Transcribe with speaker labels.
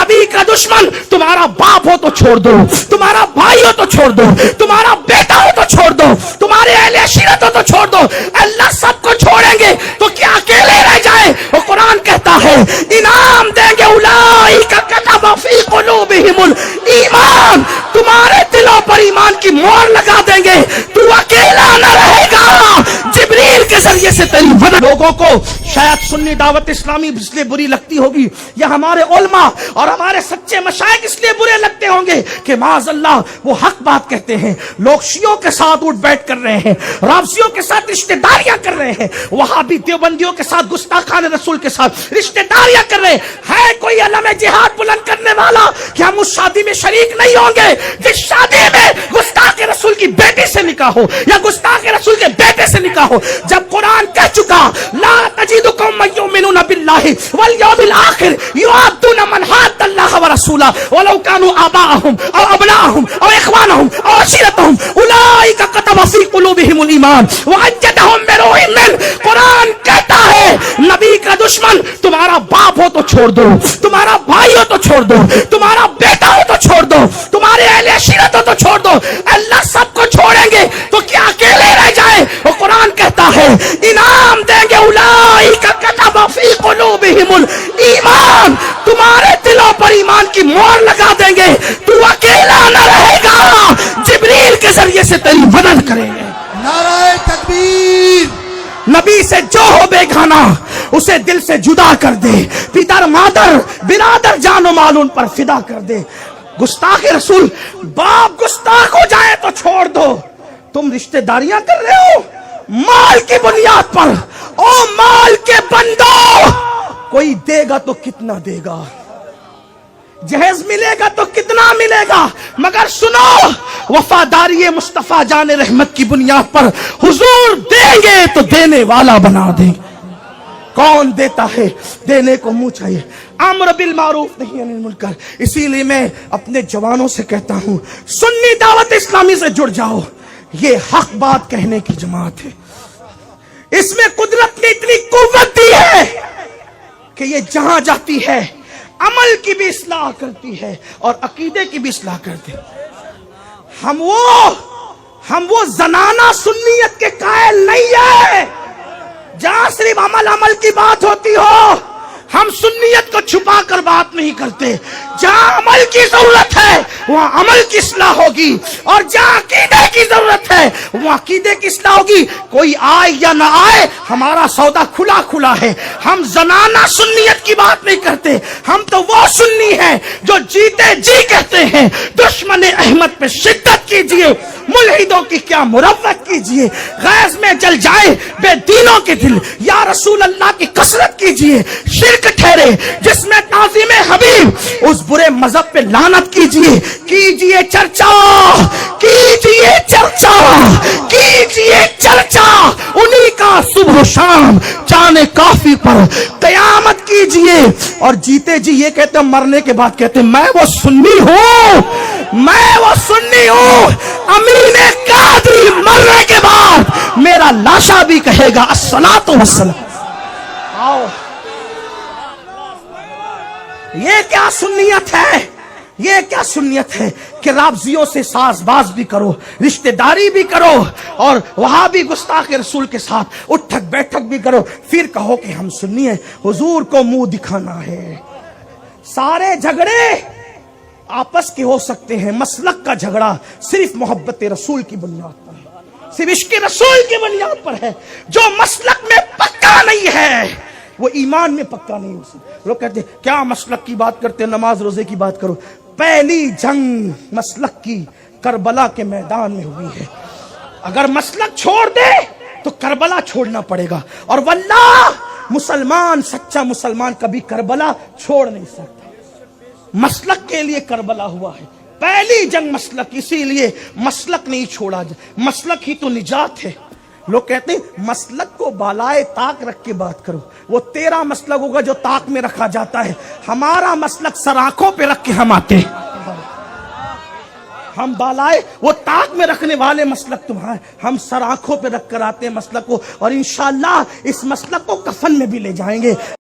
Speaker 1: नबी का दुश्मन तुम्हारा बाप हो तो छोड़ दो, तुम्हारा भाई हो तो छोड़ दो, तुम्हारा बेटा हो तो छोड़ दो, तुम्हारे अहले अशीरत हो तो छोड़ दो, अल्लाह सबको छोड़ेंगे तो क्या अकेले रह जाए? वो कुरान कहता है इनाम देंगे उलाइका कतबा फी कुलूबिहिमुल ईमान, तुम्हारे दिलों पर ईमान की मोहर लगा देंगे, तू अकेला न रहेगा, जिब्रील के जरिए से तेरी मदद। लोगों को शायद सुन्नी दावत इस्लामी इसलिए बुरी लगती होगी या हमारे उलमा और हमारे सच्चे मशाइख इसलिए बुरे लगते होंगे कि माज़अल्लाह वो हक बात कहते हैं, लोग शियों के साथ उठ बैठ कर रहे हैं, राफजियों के साथ रिश्तेदारियां कर रहे हैं, वहाबी देवबंदियों के साथ गुस्ताखान रसूल के साथ रिश्तेदारियां कर रहे हैं। है कोई अलम जिहाद बुलंद करने वाला कि हम उस शादी में शरीक नहीं होंगे जिस शादी में गुस्ताख रसूल की बेटी से निकाह हो या गुस्ताख रसूल के बेटे से निकाह हो? जब कुरान कह चुका ला तजीदु कौमन युमिनूना बिल्लाहि वल यौमिल आखिर युआद्दूना मन हाद्दल्लाह व रसूला वलौ कानू आबाअहुम औ अबनाअहुम औ इख्वानहुम औ अशीरतहुम उलाइका कतबा फी कुलूबिहिमुल ईमान व अय्यदहुम बिरूहिम मिन। कुरान कहता है नबी का दुश्मन तुम्हारा बाप हो तो छोड़ दो, तुम्हारा भाई हो तो छोड़ दो, तुम्हारा बेटा हो तो छोड़ दो, तुम्हारे अहले अशीरत हो तो छोड़ दो, अल्लाह सबको छोड़ेंगे तो क्या अकेले रह जाए? वो कुरान कहता है इनाम देंगे उलाइका कतबा फी कुलूबिहिमुल ईमान, तुम्हारे दिलों पर ईमान की मोहर लगा देंगे, तू अकेला न रहेगा, जिब्रील के जरिए से तेरी मदद करेंगे।
Speaker 2: नाराए तकबीर।
Speaker 1: नबी से जो हो बेगाना उसे दिल से जुदा कर दे, पितर मादर बिरादर जानो माल उन पर फिदा कर दे। गुस्ताख रसूल, बाप गुस्ताख हो जाए तो छोड़ दो, तुम रिश्तेदारियां कर रहे हो माल की बुनियाद पर। ओ माल के बंदो, कोई देगा तो कितना देगा, जहेज मिलेगा तो कितना मिलेगा, मगर सुनो वफादारी मुस्तफा जाने रहमत की बुनियाद पर हुजूर देंगे तो देने वाला बना देंगे। कौन देता है? देने को मुंह चाहिए, अम्र बिल मारूफ नहीं अनिल मुनकर। इसीलिए मैं अपने जवानों से कहता हूं सुन्नी दावत इस्लामी से जुड़ जाओ, ये हक बात कहने की जमात है, इसमें कुदरत ने इतनी कुव्वत दी है कि ये जहां जाती है अमल की भी इस्लाह करती है और अकीदे की भी इस्लाह करती है। हम वो जनाना सुन्नियत के कायल नहीं है जहां सिर्फ अमल की बात होती हो। हम सुन्नियत को छुपा कर बात नहीं करते, जहां अमल की जरूरत है वहां अमल की इस्लाह होगी, और जहां अकीदे की जरूरत है वहां अकीदे की इस्लाह होगी। कोई आए या ना आए, हमारा सौदा खुला खुला है। हम जनाना सुन्नियत की बात नहीं करते, हम तो वो सुन्नी हैं जो जीते जी कहते हैं दुश्मन अहमद पे शिद्दत कीजिए, मुल्हिदों की क्या मुरव्वत कीजिए, गैज में जल जाए बेदीनों के दिल, या रसूल अल्लाह की कसरत कीजिए, शिरक ठहरे जिसमें ताज़ीम हबीब, उस बुरे मजहब पे लानत कीजिए, कीजिए चर्चा, कीजिए चर्चा, कीजिए चर्चा, उन्हीं का सुबह शाम जाने काफी पर कयामत कीजिए। और जीते जी ये कहते, मरने के बाद कहते मैं वो सुन्नी हूं, मैं वो सुन्नी हूं। अमीन कादरी मरने के बाद मेरा लाशा भी कहेगा अस्सलातु वस्सलाम। आओ, ये क्या सुन्नियत है? ये क्या सुन्नियत है कि राफजियों से साजबाज भी करो, रिश्तेदारी भी करो, और वहां भी गुस्ताख रसूल के साथ उठक बैठक भी करो, फिर कहो कि हम सुन्नी हैं। हुजूर को मुंह दिखाना है। सारे झगड़े आपस के हो सकते हैं, मसलक का झगड़ा सिर्फ मोहब्बत रसूल की बुनियाद पर है, सिर्फ इश्क रसूल की बुनियाद पर है। जो मसलक में पक्का नहीं है वो ईमान में पक्का नहीं हो सकता। लोग कहते हैं क्या मसलक की बात करते हैं, नमाज रोजे की बात करो। पहली जंग मसलक की करबला के मैदान में हुई है। अगर मसलक छोड़ दे तो करबला छोड़ना पड़ेगा, और वल्लाह मुसलमान, सच्चा मुसलमान कभी करबला छोड़ नहीं सकता। मसलक के लिए करबला हुआ है, पहली जंग मसलक, इसीलिए मसलक नहीं छोड़ा। मसलक ही तो निजात है। लोग कहते हैं मसलक को बालाए ताक रख के बात करो, वो तेरा मसलक होगा जो ताक में रखा जाता है। हमारा मसलक सराखों पे रख के हम आते हैं, हम बालाए वो ताक में रखने वाले मसलक तुम्हारे, हम सराखों पे रख कर आते हैं मसलक को, और इंशाअल्लाह इस मसलक को कफन में भी ले जाएंगे।